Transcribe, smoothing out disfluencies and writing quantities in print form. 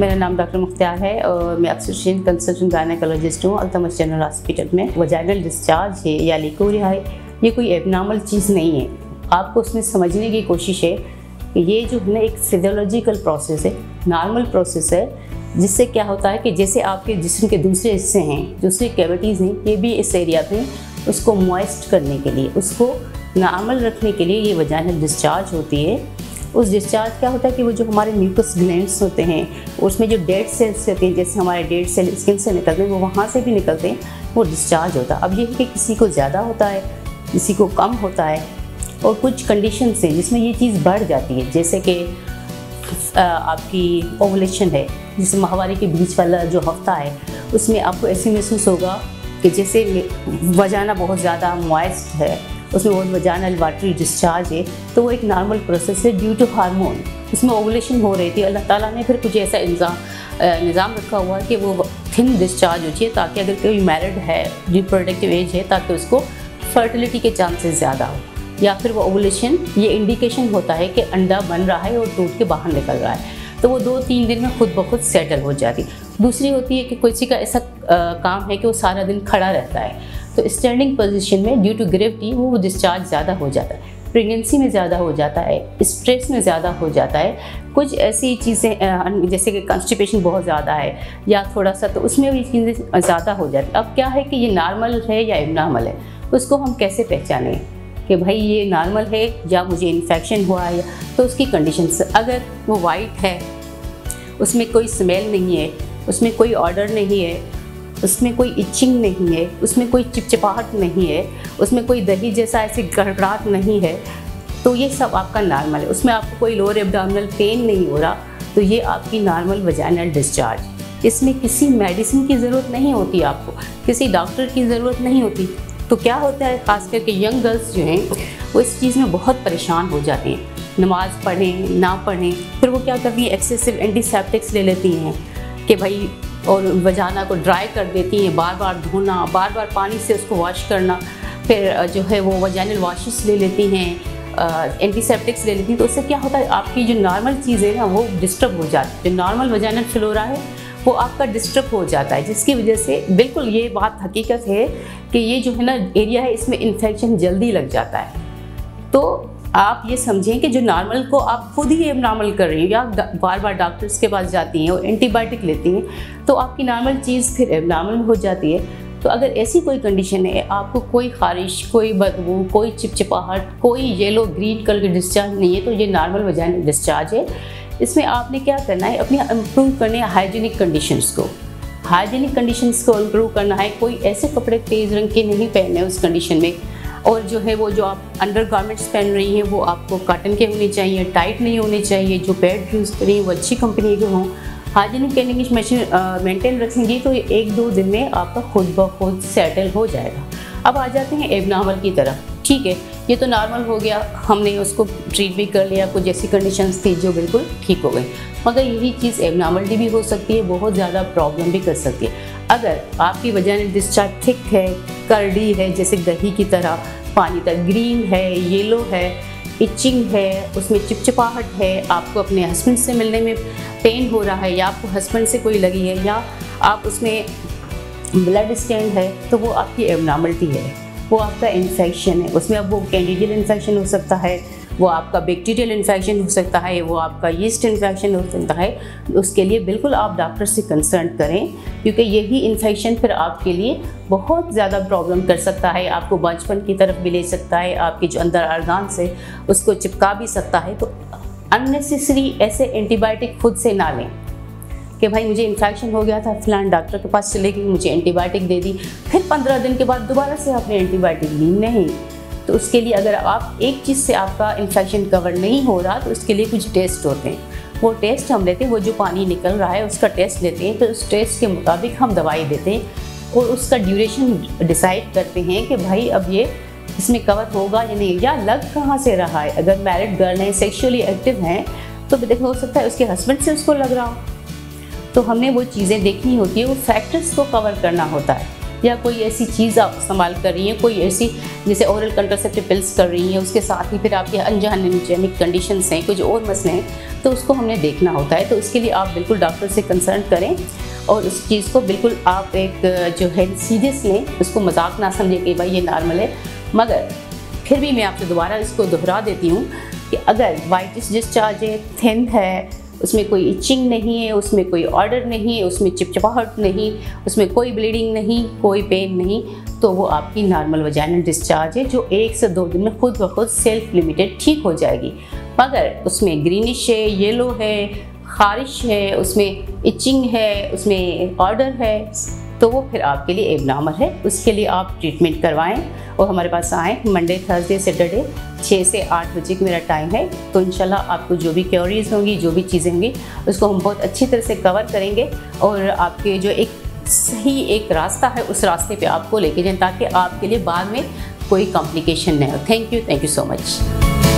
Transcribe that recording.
मेरा नाम डॉक्टर मुख्तार है और मैं ऑब्स्टेट्रिशियन कंसल्टेंट गायनेकोलॉजिस्ट हूँ अल्तमश जनरल हॉस्पिटल में। वजाइनल डिस्चार्ज है या लिकोरिया है, ये कोई एबनॉर्मल चीज़ नहीं है। आपको उसमें समझने की कोशिश है कि ये जो है ना एक फिजियोलॉजिकल प्रोसेस है, नॉर्मल प्रोसेस है, जिससे क्या होता है कि जैसे आपके जिस्म के दूसरे हिस्से हैं, दूसरी कैविटीज़ हैं, ये भी इस एरिया में उसको मॉइस्ट करने के लिए, उसको नॉर्मल रखने के लिए ये वजाइनल डिस्चार्ज होती है। उस डिस्चार्ज क्या होता है कि वो जो हमारे म्यूकस ग्लैंड्स होते हैं, उसमें जो डेड सेल्स होते हैं, जैसे हमारे डेड सेल स्किन से निकलते हैं, वो वहाँ से भी निकलते हैं, वो डिस्चार्ज होता है। अब ये है कि किसी को ज़्यादा होता है, किसी को कम होता है, और कुछ कंडीशंस हैं जिसमें ये चीज़ बढ़ जाती है, जैसे कि आपकी ओवुलेशन है, जिसमें माहवारी के बीच वाला जो हफ्ता है, उसमें आपको ऐसे महसूस होगा कि जैसे वजाना बहुत ज़्यादा मॉइस्ट है, उसमें बहुत वजानल वाटरी डिस्चार्ज है, तो वो एक नॉर्मल प्रोसेस है ड्यू टू हार्मोन। उसमें ओवुलेशन हो रही थी, अल्लाह ताला ने फिर कुछ ऐसा निज़ाम रखा हुआ है कि वो थिन डिस्चार्ज हो चाहिए, ताकि अगर कोई मैरिड है, रिप्रोडक्टिव एज है, ताकि उसको फर्टिलिटी के चांसेस ज़्यादा हो। या फिर वो ओवुलेशन ये इंडिकेशन होता है कि अंडा बन रहा है और टूट के बाहर निकल रहा है, तो वो 2-3 दिन में खुद ब खुद सेटल हो जाती। दूसरी होती है कि किसी का ऐसा काम है कि वो सारा दिन खड़ा रहता है, तो स्टैंडिंग पोजीशन में ड्यू टू ग्रेविटी वो डिस्चार्ज ज़्यादा हो जाता है, प्रेगनेंसी में ज़्यादा हो जाता है, स्ट्रेस में ज़्यादा हो जाता है, कुछ ऐसी चीज़ें जैसे कि कॉन्स्टिपेशन बहुत ज़्यादा है या थोड़ा सा, तो उसमें भी चीज़ें ज़्यादा हो जाती है। अब क्या है कि ये नॉर्मल है या एबनॉर्मल है, उसको हम कैसे पहचानें कि भाई ये नॉर्मल है या मुझे इन्फेक्शन हुआ है। तो उसकी कंडीशंस, अगर वो वाइट है, उसमें कोई स्मेल नहीं है, उसमें कोई ऑर्डर नहीं है, उसमें कोई इचिंग नहीं है, उसमें कोई चिपचिपाहट नहीं है, उसमें कोई दही जैसा ऐसे गड़गड़ाहट नहीं है, तो ये सब आपका नॉर्मल है। उसमें आपको कोई लोअर एब्डोमिनल पेन नहीं हो रहा, तो ये आपकी नॉर्मल वजाइनल डिस्चार्ज। इसमें किसी मेडिसिन की ज़रूरत नहीं होती, आपको किसी डॉक्टर की ज़रूरत नहीं होती। तो क्या होता है, ख़ास करके यंग गर्ल्स जो हैं वो इस चीज़ में बहुत परेशान हो जाती हैं, नमाज़ पढ़ें ना पढ़ें, फिर वो क्या करती हैं, एक्सेसिव एंटीसेप्टिक्स ले लेती हैं कि भाई, और वजाना को ड्राई कर देती हैं, बार बार धोना, बार बार पानी से उसको वॉश करना, फिर जो है वो वजाइनल वॉशेस ले लेती हैं, एंटीसेप्टिक्स ले लेती हैं। तो उससे क्या होता है, आपकी जो नॉर्मल चीज़ है ना वो डिस्टर्ब हो जाती है, जो नॉर्मल वजाइनल फ्लोरा है वो आपका डिस्टर्ब हो जाता है, जिसकी वजह से बिल्कुल ये बात हकीकत है कि ये जो है ना एरिया है, इसमें इन्फेक्शन जल्दी लग जाता है। तो आप ये समझें कि जो नॉर्मल को आप खुद ही एबनॉर्मल कर रही हैं या बार बार डॉक्टर्स के पास जाती हैं और एंटीबायोटिक लेती हैं, तो आपकी नॉर्मल चीज़ फिर एबनॉर्मल हो जाती है। तो अगर ऐसी कोई कंडीशन है, आपको कोई खारिश, कोई बदबू, कोई चिपचिपाहट, कोई येलो ग्रीन कलर की डिस्चार्ज नहीं है, तो ये नॉर्मल वजाइनल डिस्चार्ज है। इसमें आपने क्या करना है, अपने इम्प्रूव करने हाइजीनिक कंडीशंस को इम्प्रूव करना है। कोई ऐसे कपड़े तेज़ रंग के नहीं पहनने उस कंडीशन में, और जो है वो जो आप अंडर गारमेंट्स पहन रही हैं वो आपको कॉटन के होने चाहिए, टाइट नहीं होने चाहिए। जो पैड यूज़ करें वो अच्छी कंपनी के हों। हाइजीनिक क्लीनिंग मेंटेन रखेंगे तो 1-2 दिन में आपका खुद ब खुद सेटल हो जाएगा। अब आ जाते हैं एबनॉर्मल की तरफ। ठीक है, ये तो नॉर्मल हो गया, हमने उसको ट्रीट भी कर लिया, कुछ ऐसी कंडीशंस थी जो बिल्कुल ठीक हो गई। मगर यही चीज़ एबनॉर्मलिटी भी हो सकती है, बहुत ज़्यादा प्रॉब्लम भी कर सकती है। अगर आपकी वजाइनल डिस्चार्ज थिक है, कर्डी है, जैसे दही की तरह पानी तक, ग्रीन है, येलो है, इचिंग है, उसमें चिपचिपाहट है, आपको अपने हस्बैंड से मिलने में पेन हो रहा है, या आपको हस्बैंड से कोई लगी है, या आप उसमें ब्लड स्टेन है, तो वो आपकी एबनॉर्मलिटी है, वो आपका इन्फेक्शन है। उसमें अब वो कैंडिडियल इन्फेक्शन हो सकता है, वो आपका बैक्टीरियल इन्फेक्शन हो सकता है, वो आपका यीस्ट इन्फेक्शन हो सकता है। उसके लिए बिल्कुल आप डॉक्टर से कंसल्ट करें, क्योंकि यही इन्फेक्शन फिर आपके लिए बहुत ज़्यादा प्रॉब्लम कर सकता है, आपको बचपन की तरफ भी ले सकता है, आपके जो अंदर ऑर्गन्स है उसको चिपका भी सकता है। तो अननेसेसरी ऐसे एंटीबायोटिक खुद से ना लें कि भाई मुझे इन्फेक्शन हो गया था, फिलहाल डॉक्टर के पास चले गई, मुझे एंटीबायोटिक दे दी, फिर 15 दिन के बाद दोबारा से आपने एंटीबायोटिक ली नहीं। तो उसके लिए अगर आप एक चीज़ से आपका इन्फेक्शन कवर नहीं हो रहा, तो उसके लिए कुछ टेस्ट होते हैं, वो टेस्ट हम लेते हैं, वो जो पानी निकल रहा है उसका टेस्ट लेते हैं, फिर उस टेस्ट के मुताबिक हम दवाई देते हैं और उसका ड्यूरेशन डिसाइड करते हैं कि भाई अब ये इसमें कवर होगा या नहीं, या लग कहाँ से रहा है। अगर मैरिड गर्ल हैं, सेक्सुअली एक्टिव हैं, तो देखो हो सकता है उसके हस्बैंड से उसको लग रहा हो। तो हमने वो चीज़ें देखनी होती है, वो फैक्टर्स को कवर करना होता है। या कोई ऐसी चीज़ आप इस्तेमाल कर रही हैं, कोई ऐसी जैसे ओरल कंट्रासेप्टिव पिल्स कर रही हैं, उसके साथ ही फिर आपके अनहाइजीनिक कंडीशंस हैं, कुछ और मसले हैं, तो उसको हमने देखना होता है। तो उसके लिए आप बिल्कुल डॉक्टर से कंसल्ट करें और उस चीज़ को बिल्कुल आप एक जो है सीरियस लें, उसको मजाक ना समझें कि भाई ये नॉर्मल है। मगर फिर भी मैं आपसे दोबारा इसको दोहरा देती हूँ कि अगर वाइटिस डिस्चार्ज है, थिन है, उसमें कोई इचिंग नहीं है, उसमें कोई ऑर्डर नहीं है, उसमें चिपचिपाहट नहीं, उसमें कोई ब्लीडिंग नहीं, कोई पेन नहीं, तो वो आपकी नॉर्मल वजाइनल डिस्चार्ज है जो 1 से 2 दिन में खुद ब खुद सेल्फ लिमिटेड ठीक हो जाएगी। मगर उसमें ग्रीनिश है, येलो है, खारिश है, उसमें इचिंग है, उसमें ऑर्डर है, तो वो फिर आपके लिए एबनॉर्मल है। उसके लिए आप ट्रीटमेंट करवाएं और हमारे पास आएँ। मंडे, थर्सडे, सैटरडे 6 से 8 बजे का मेरा टाइम है। तो इंशाल्लाह आपको जो भी क्वेरीज होंगी, जो भी चीज़ें होंगी, उसको हम बहुत अच्छी तरह से कवर करेंगे और आपके जो एक सही एक रास्ता है उस रास्ते पे आपको लेके जाएं ताकि आपके लिए बाद में कोई कॉम्प्लिकेशन न हो। Thank you so much.